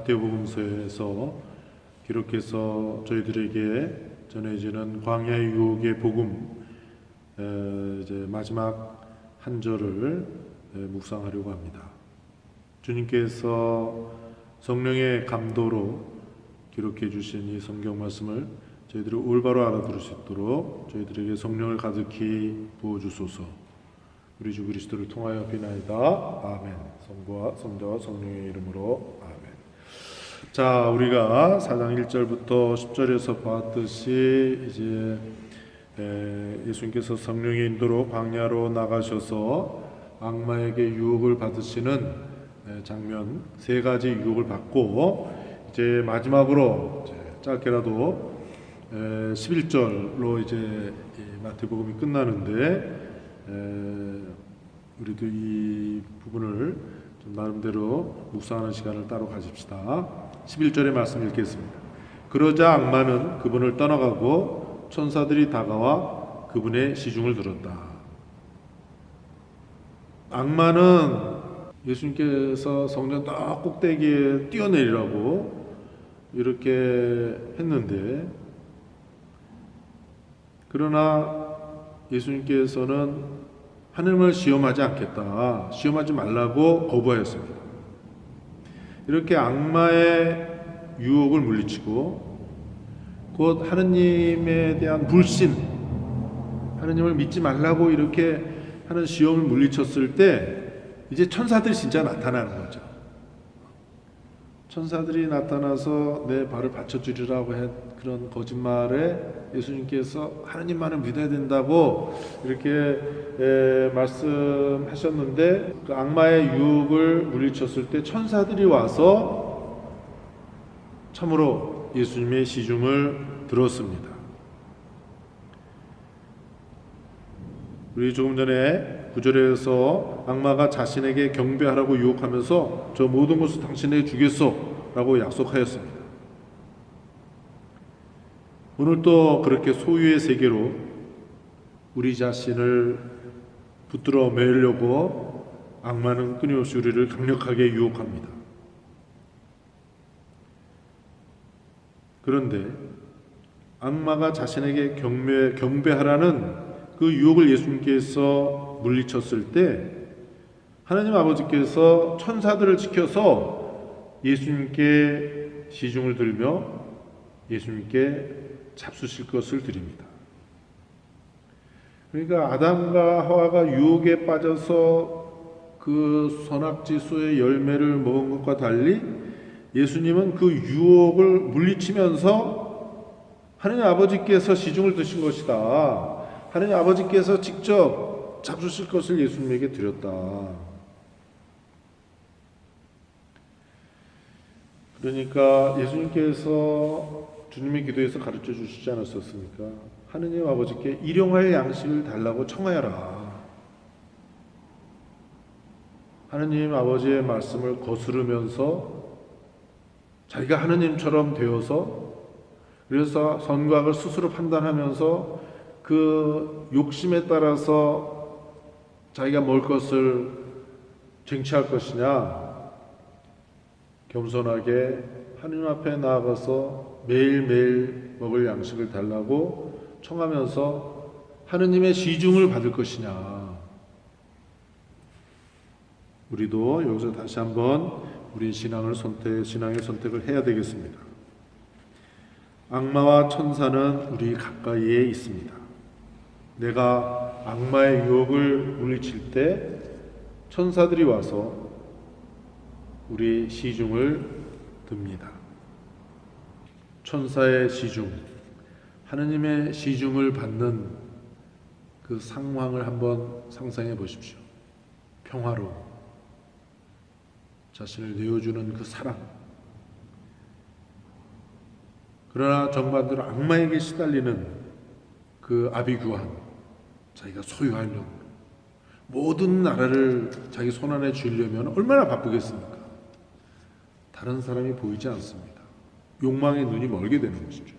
마태복음서에서 기록해서 저희들에게 전해지는 광야의 유혹의 복음 이제 마지막 한 절을 묵상하려고 합니다. 주님께서 성령의 감도로 기록해 주신 이 성경 말씀을 저희들이 올바로 알아들을 수 있도록 저희들에게 성령을 가득히 부어주소서. 우리 주 그리스도를 통하여 비나이다. 아멘. 성부와 성자와 성령의 이름으로 아멘. 자, 우리가 4장 1절부터 10절에서 봤듯이 이제 예수님께서 성령의 인도로 광야로 나가셔서 악마에게 유혹을 받으시는 장면, 세 가지 유혹을 받고 이제 마지막으로 짧게라도 11절로 이제 마태복음이 끝나는데 우리도 이 부분을 좀 나름대로 묵상하는 시간을 따로 가집시다. 11절의 말씀 읽겠습니다. 그러자 악마는 그분을 떠나가고 천사들이 다가와 그분의 시중을 들었다. 악마는 예수님께서 성전 딱 꼭대기에 뛰어내리라고 이렇게 했는데, 그러나 예수님께서는 하느님을 시험하지 않겠다, 시험하지 말라고 거부하였습니다. 이렇게 악마의 유혹을 물리치고 곧 하느님에 대한 불신, 하느님을 믿지 말라고 이렇게 하는 시험을 물리쳤을 때 이제 천사들이 진짜 나타나는 거죠. 천사들이 나타나서 내 발을 받쳐주리라고 한 그런 거짓말에 예수님께서 하느님만을 믿어야 된다고 이렇게 말씀하셨는데, 그 악마의 유혹을 물리쳤을 때 천사들이 와서 참으로 예수님의 시중을 들었습니다. 우리 조금 전에 9절에서 악마가 자신에게 경배하라고 유혹하면서 저 모든 것을 당신에게 주겠소 라고 약속하였습니다. 오늘 또 그렇게 소유의 세계로 우리 자신을 붙들어 매려고 악마는 끊임없이 우리를 강력하게 유혹합니다. 그런데 악마가 자신에게 경배하라는 그 유혹을 예수님께서 물리쳤을 때 하나님 아버지께서 천사들을 지켜서 예수님께 시중을 들며 예수님께 잡수실 것을 드립니다. 그러니까 아담과 하와가 유혹에 빠져서 그 선악지수의 열매를 먹은 것과 달리 예수님은 그 유혹을 물리치면서 하나님 아버지께서 시중을 드신 것이다, 하나님 아버지께서 직접 잡수실 것을 예수님에게 드렸다. 그러니까 예수님께서 주님의 기도에서 가르쳐 주시지 않았었습니까? 하느님 아버지께 일용할 양식을 달라고 청하여라. 하느님 아버지의 말씀을 거스르면서 자기가 하느님처럼 되어서, 그래서 선과 악을 스스로 판단하면서 그 욕심에 따라서 자기가 먹을 것을 쟁취할 것이냐, 겸손하게 하느님 앞에 나아가서 매일매일 먹을 양식을 달라고 청하면서 하느님의 시중을 받을 것이냐. 우리도 여기서 다시 한번 우리 신앙의 선택을 해야 되겠습니다. 악마와 천사는 우리 가까이에 있습니다. 내가 악마의 유혹을 물리칠 때 천사들이 와서 우리 시중을 듭니다. 천사의 시중, 하느님의 시중을 받는 그 상황을 한번 상상해 보십시오. 평화로 자신을 내어주는 그 사랑. 그러나 정반대로 악마에게 시달리는 그 아비규환, 자기가 소유하려고 모든 나라를 자기 손안에 쥐려면 얼마나 바쁘겠습니까? 다른 사람이 보이지 않습니다. 욕망의 눈이 멀게 되는 것이죠.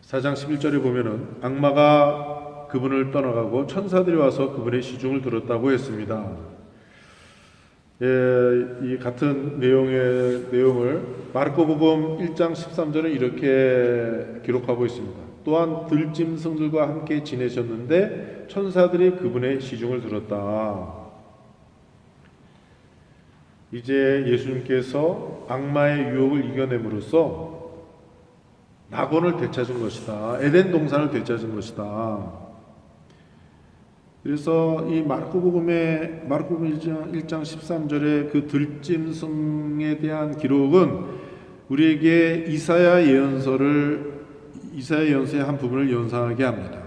(4장 11절에) 보면은 악마가 그분을 떠나가고 천사들이 와서 그분의 시중을 들었다고 했습니다. 이 같은 내용을 마르코복음 1장 13절에 이렇게 기록하고 있습니다. 또한 들짐승들과 함께 지내셨는데 천사들이 그분의 시중을 들었다. 이제 예수님께서 악마의 유혹을 이겨냄으로써 낙원을 되찾은 것이다. 에덴 동산을 되찾은 것이다. 그래서 이 마르코복음 1장 13절의 그 들짐승에 대한 기록은 우리에게 이사야 예언서의 한 부분을 연상하게 합니다.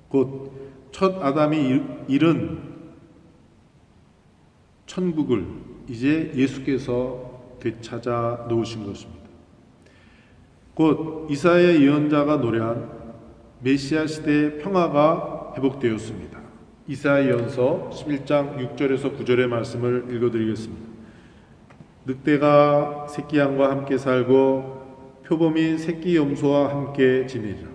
곧 첫 아담이 잃은 천국을 이제 예수께서 되찾아 놓으신 것입니다. 곧 이사야 예언자가 노래한 메시아 시대의 평화가 회복되었습니다. 이사야 예언서 11장 6절에서 9절의 말씀을 읽어드리겠습니다. 늑대가 새끼 양과 함께 살고 표범이 새끼 염소와 함께 지내리라.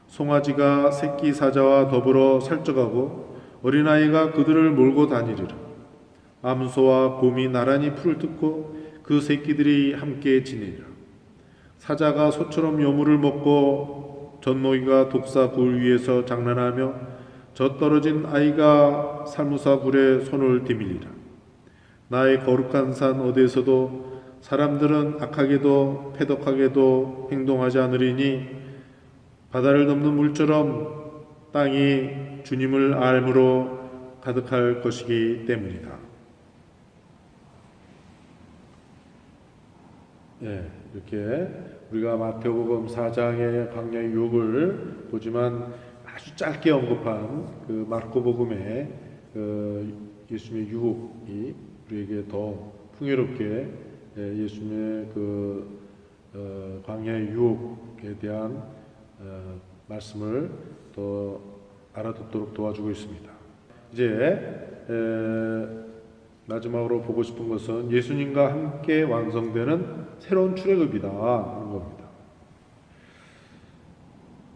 송아지가 새끼 사자와 더불어 살쪄가고 어린아이가 그들을 몰고 다니리라. 암소와 곰이 나란히 풀을 뜯고 그 새끼들이 함께 지내리라. 사자가 소처럼 여물을 먹고 젖먹이가 독사 굴 위에서 장난하며 젖 떨어진 아이가 살무사 굴에 손을 디밀리라. 나의 거룩한 산 어디에서도 사람들은 악하게도 패덕하게도 행동하지 않으리니 바다를 넘는 물처럼 땅이 주님을 알므로 가득할 것이기 때문이다. 이렇게 우리가 마태복음 4장의 광야의 유혹을 보지만 아주 짧게 언급한 그 마르코복음의 예수님의 유혹이 우리에게 더 풍요롭게 예수님의 광야의 유혹에 대한 말씀을 더 알아듣도록 도와주고 있습니다. 이제 마지막으로 보고 싶은 것은 예수님과 함께 완성되는 새로운 출애굽이다 하는 겁니다.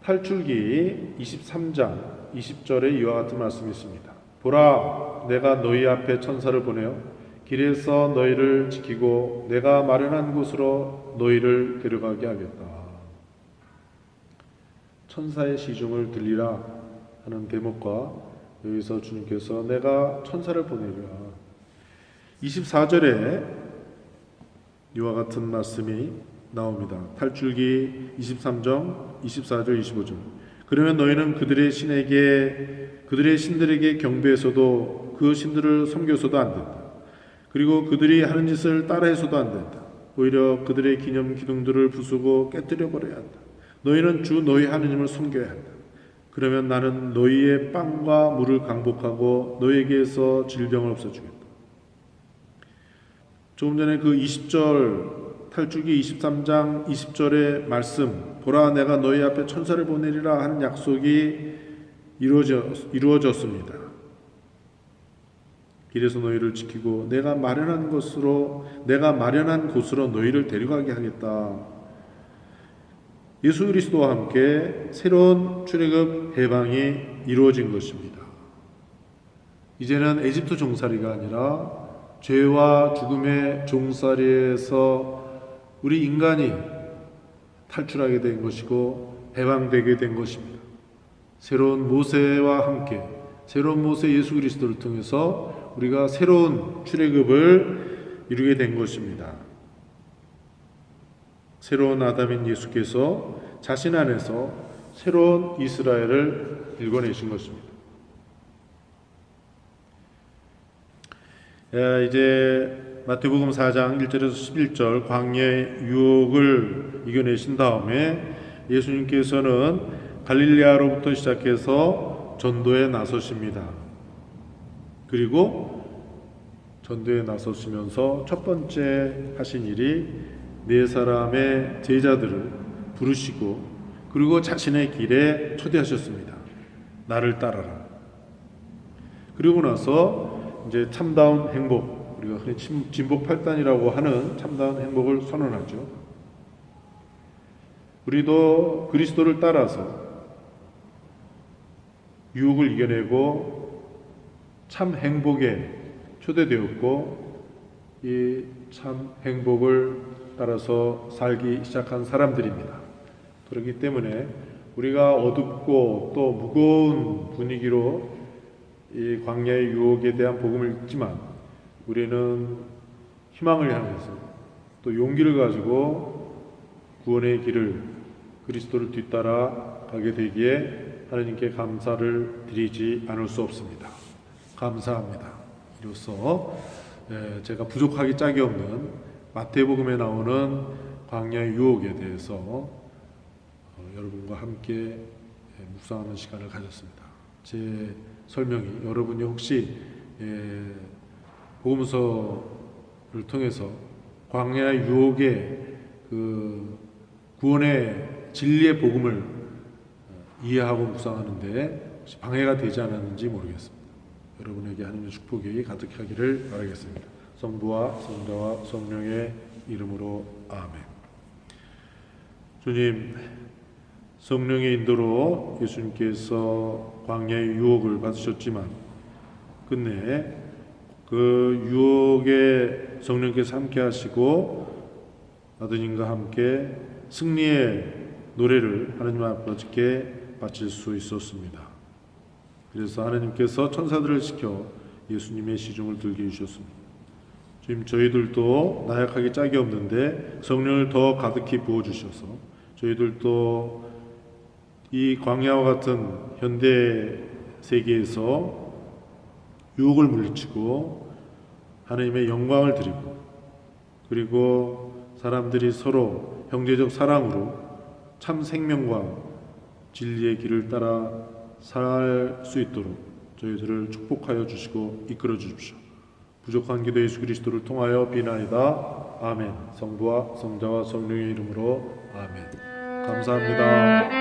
탈출기 23장 20절에 이와 같은 말씀이 있습니다. 보라, 내가 너희 앞에 천사를 보내어 길에서 너희를 지키고 내가 마련한 곳으로 너희를 데려가게 하겠다. 천사의 시중을 들리라 하는 대목과 여기서 주님께서 내가 천사를 보내리라. 24절에 이와 같은 말씀이 나옵니다. 탈출기 23장 24절 25절. 그러면 너희는 그들의 신들에게 경배해서도 그 신들을 섬겨서도 안 된다. 그리고 그들이 하는 짓을 따라해서도 안 된다. 오히려 그들의 기념 기둥들을 부수고 깨뜨려 버려야 한다. 너희는 주 너희 하느님을 섬겨야 한다. 그러면 나는 너희의 빵과 물을 강복하고 너희에게서 질병을 없애주겠다. 조금 전에 그 20절 탈출기 23장 20절의 말씀, 보라 내가 너희 앞에 천사를 보내리라 하는 약속이 이루어졌습니다. 길에서 너희를 지키고 내가 마련한 곳으로 너희를 데려가게 하겠다. 예수 그리스도와 함께 새로운 출애굽 해방이 이루어진 것입니다. 이제는 에집트 종살이가 아니라 죄와 죽음의 종살이에서 우리 인간이 탈출하게 된 것이고 해방되게 된 것입니다. 새로운 모세와 함께 새로운 모세 예수 그리스도를 통해서 우리가 새로운 출애굽을 이루게 된 것입니다. 새로운 아담인 예수께서 자신 안에서 새로운 이스라엘을 일궈내신 것입니다. 이제 마태복음 4장 1절에서 11절 광야의 유혹을 이겨내신 다음에 예수님께서는 갈릴레아로부터 시작해서 전도에 나서십니다. 그리고 전도에 나서시면서 첫 번째 하신 일이 네 사람의 제자들을 부르시고 그리고 자신의 길에 초대하셨습니다. 나를 따라라. 그리고 나서 이제 참다운 행복, 우리가 흔히 진복 8단이라고 하는 참다운 행복을 선언하죠. 우리도 그리스도를 따라서 유혹을 이겨내고 참 행복에 초대되었고 이 참 행복을 따라서 살기 시작한 사람들입니다. 그렇기 때문에 우리가 어둡고 또 무거운 분위기로 이 광야의 유혹에 대한 복음을 읽지만 우리는 희망을 향해서 또 용기를 가지고 구원의 길을 그리스도를 뒤따라 가게 되기에 하나님께 감사를 드리지 않을 수 없습니다. 감사합니다. 이로써 제가 부족하기 짝이 없는 마태복음에 나오는 광야의 유혹에 대해서 여러분과 함께 묵상하는 시간을 가졌습니다. 제 설명이 여러분이 혹시 복음서를 통해서 광야의 유혹의 그 구원의 진리의 복음을 이해하고 묵상하는데 혹시 방해가 되지 않았는지 모르겠습니다. 여러분에게 하나님의 축복이 가득하기를 바라겠습니다. 성부와 성자와 성령의 이름으로 아멘. 주님, 성령의 인도로 예수님께서 광야의 유혹을 받으셨지만 끝내 그 유혹에 성령께서 함께 하시고 아드님과 함께 승리의 노래를 하나님 앞에 바칠 수 있었습니다. 그래서 하나님께서 천사들을 시켜 예수님의 시중을 들게 해주셨습니다. 지금 저희들도 나약하기 짝이 없는데 성령을 더 가득히 부어주셔서 저희들도 이 광야와 같은 현대 세계에서 유혹을 물리치고 하나님의 영광을 드리고 그리고 사람들이 서로 형제적 사랑으로 참 생명과 진리의 길을 따라 살 수 있도록 저희들을 축복하여 주시고 이끌어 주십시오. 부족한 기도 예수 그리스도를 통하여 비나이다. 아멘. 성부와 성자와 성령의 이름으로 아멘. 감사합니다.